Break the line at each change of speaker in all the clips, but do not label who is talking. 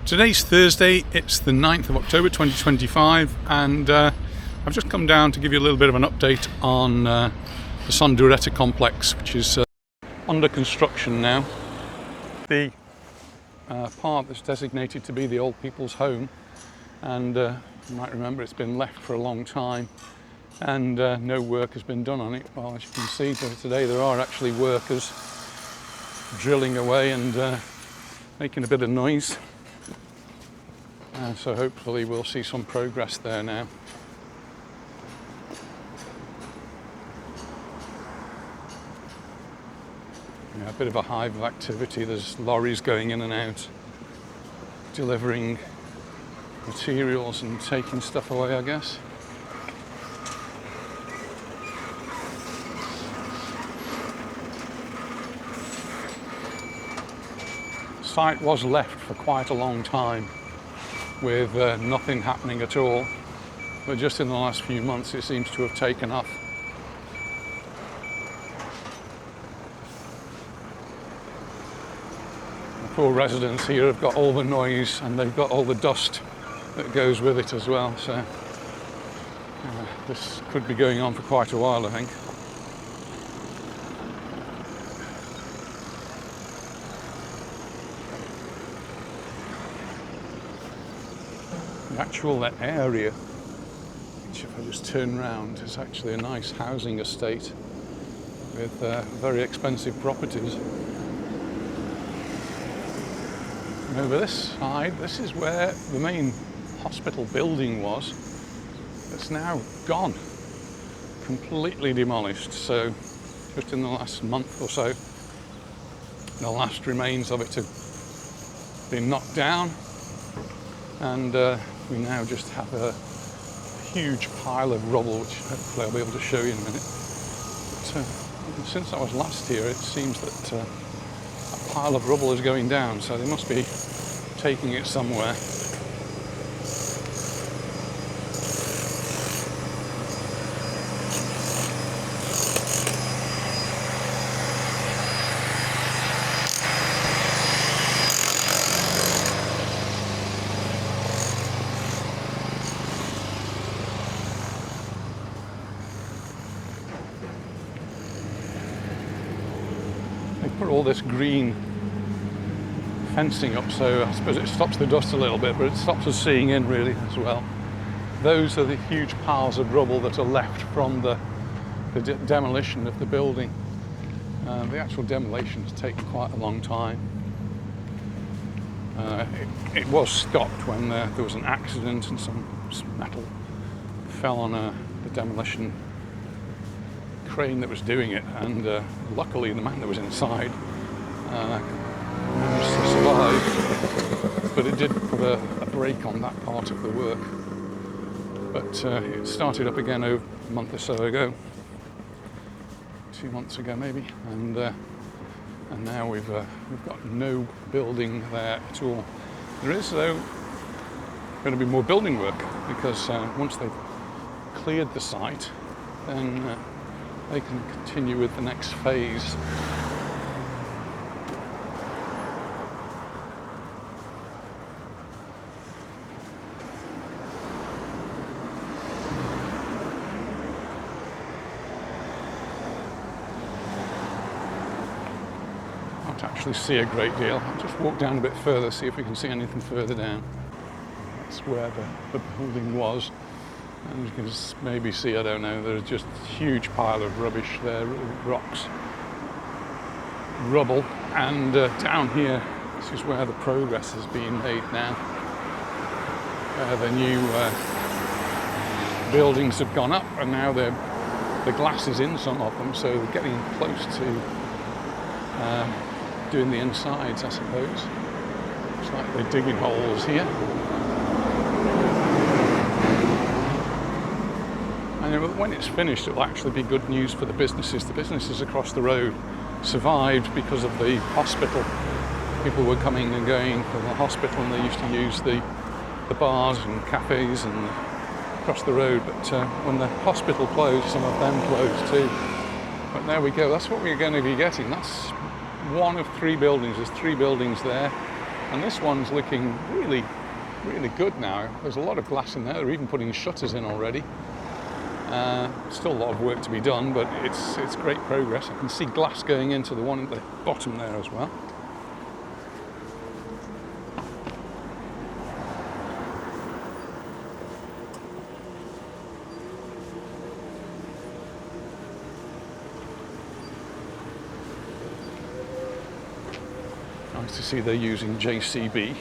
Today's Thursday, it's the 9th of October 2025, and I've just come down to give you a little bit of an update on the Son Dureta complex, which is under construction now. The part that's designated to be the old people's home, and you might remember it's been left for a long time and no work has been done on it. Well, as you can see today, there are actually workers drilling away and making a bit of noise. So hopefully we'll see some progress there now. Yeah, a bit of a hive of activity. There's lorries going in and out, delivering materials and taking stuff away, I guess. The site was left for quite a long time with nothing happening at all, but just in the last few months it seems to have taken off. The poor residents here have got all the noise and they've got all the dust that goes with it as well, so this could be going on for quite a while, I think. The actual area, which if I just turn around, is actually a nice housing estate with very expensive properties. And over this side, this is where the main hospital building was. It's now gone, completely demolished. So just in the last month or so, the last remains of it have been knocked down, and we now just have a huge pile of rubble, which hopefully I'll be able to show you in a minute. But since I was last here, it seems that a pile of rubble is going down, so they must be taking it somewhere. Put all this green fencing up, so I suppose it stops the dust a little bit, but it stops us seeing in really as well. Those are the huge piles of rubble that are left from the demolition of the building. The actual demolition has taken quite a long time. It was stopped when there was an accident and some metal fell on the demolition crane that was doing it, and luckily the man that was inside managed to survive, but it did put a brake on that part of the work. But it started up again a month or so ago, 2 months ago maybe, and now we've got no building there at all. There is though going to be more building work, because once they've cleared the site, then they can continue with the next phase. Can't actually see a great deal. I'll just walk down a bit further, see if we can see anything further down. That's where the building was. And you can maybe see, I don't know, there's just a huge pile of rubbish there, rocks, rubble, and down here, this is where the progress is being made now. The new buildings have gone up, and now the glass is in some of them, so they're getting close to doing the insides, I suppose. Looks like they're digging holes here. And when it's finished, it'll actually be good news for the businesses. The businesses across the road survived because of the hospital. People were coming and going from the hospital, and they used to use the bars and cafes and across the road. But when the hospital closed, some of them closed too. But there we go. That's what we're going to be getting. That's one of 3 buildings. There's 3 buildings there. And this one's looking really, really good now. There's a lot of glass in there. They're even putting shutters in already. Still a lot of work to be done, but it's great progress. I can see glass going into the one at the bottom there as well. Nice to see they're using JCB,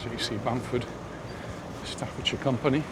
JC Bamford, Staffordshire company.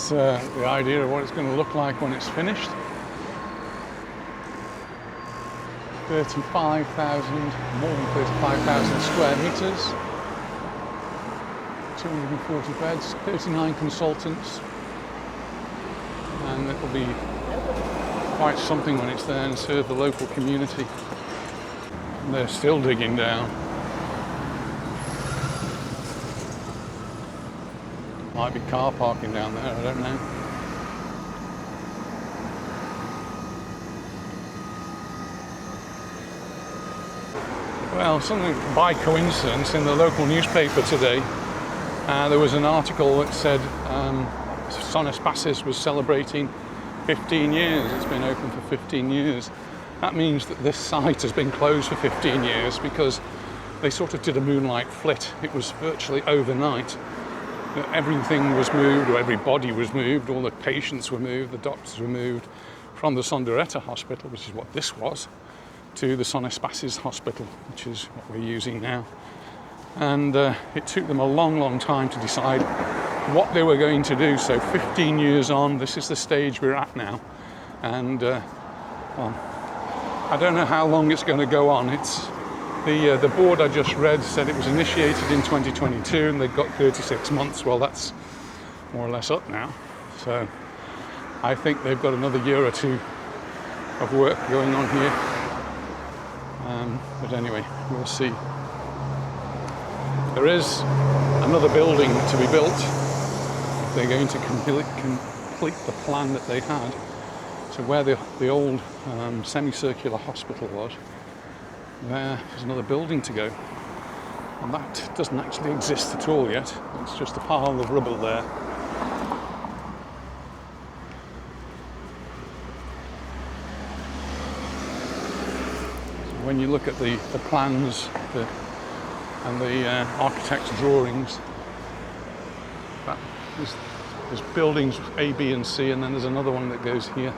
The idea of what it's going to look like when it's finished. 35,000, more than 35,000 square meters, 240 beds, 39 consultants, and it'll be quite something when it's there and serve the local community. And they're still digging down. Might be car parking down there, I don't know. Well, something by coincidence in the local newspaper today, there was an article that said Son Dureta was celebrating 15 years. It's been open for 15 years. That means that this site has been closed for 15 years because they sort of did a moonlight flit. It was virtually overnight. Everything was moved, or everybody was moved, all the patients were moved, the doctors were moved from the Son Dureta hospital, which is what this was, to the Son Dureta hospital, which is what we're using now. And it took them a long, long time to decide what they were going to do. So 15 years on, this is the stage we're at now. And well, I don't know how long it's going to go on. It's the board I just read said it was initiated in 2022 and they've got 36 months. Well, that's more or less up now. So I think they've got another year or two of work going on here. But anyway, we'll see. There is another building to be built. They're going to complete the plan that they had. So where the old semicircular hospital was, there's another building to go. And that doesn't actually exist at all yet. It's just a pile of rubble there. So when you look at the plans and the architect's drawings, there's buildings A, B and C, and then there's another one that goes here.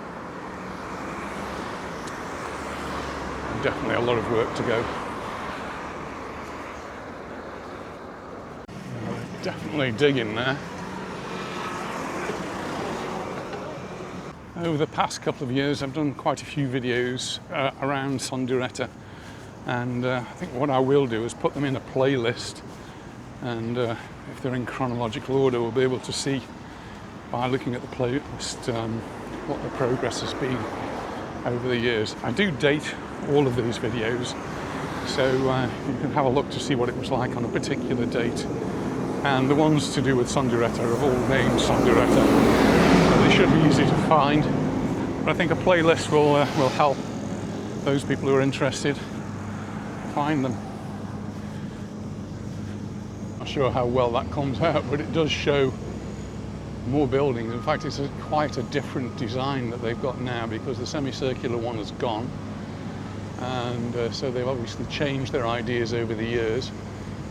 Definitely a lot of work to go. Definitely digging there. Over the past couple of years I've done quite a few videos around Son Dureta, and I think what I will do is put them in a playlist, and if they're in chronological order we'll be able to see by looking at the playlist what the progress has been over the years. I do date all of these videos, so you can have a look to see what it was like on a particular date. And the ones to do with Son Dureta are all named Son Dureta, so they should be easy to find. But I think a playlist will help those people who are interested find them. Not sure how well that comes out, but it does show more buildings. In fact, it's quite a different design that they've got now, because the semicircular one is gone, and so they've obviously changed their ideas over the years,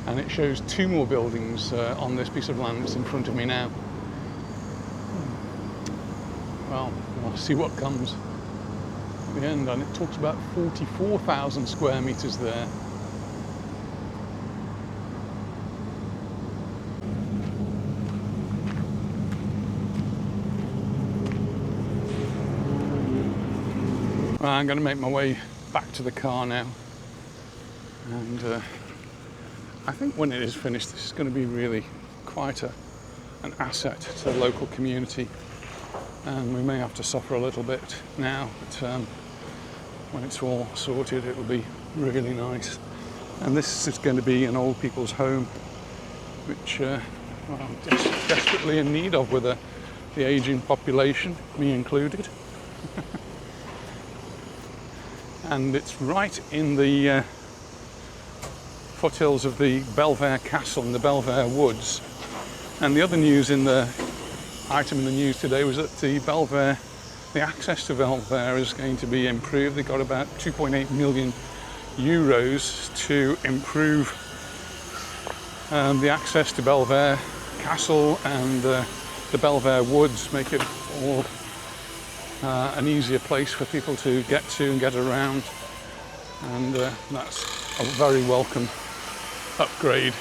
and it shows two more buildings on this piece of land that's in front of me now. Well, we'll see what comes at the end, and it talks about 44,000 square meters there. Well, I'm going to make my way back to the car now, and I think when it is finished this is going to be really quite a an asset to the local community, and we may have to suffer a little bit now, but when it's all sorted it will be really nice. And this is going to be an old people's home, which well, I'm desperately in need of with the ageing population, me included. And it's right in the foothills of the Belvedere Castle and the Belvedere Woods. And the other news in the item in the news today was that the access to Belvedere is going to be improved. They got about 2.8 million euros to improve the access to Belvedere Castle and the Belvedere Woods, make it all an easier place for people to get to and get around, and that's a very welcome upgrade.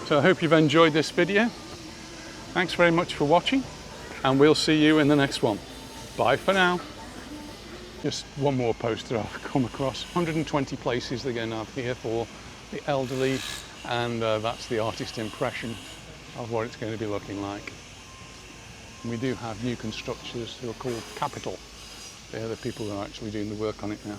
So I hope you've enjoyed this video. Thanks very much for watching, and we'll see you in the next one. Bye for now. Just one more poster I've come across. 120 places they're going to have here for the elderly, and that's the artist impression of what it's going to be looking like. And we do have new constructors who are called Capital. They're the people who are actually doing the work on it now.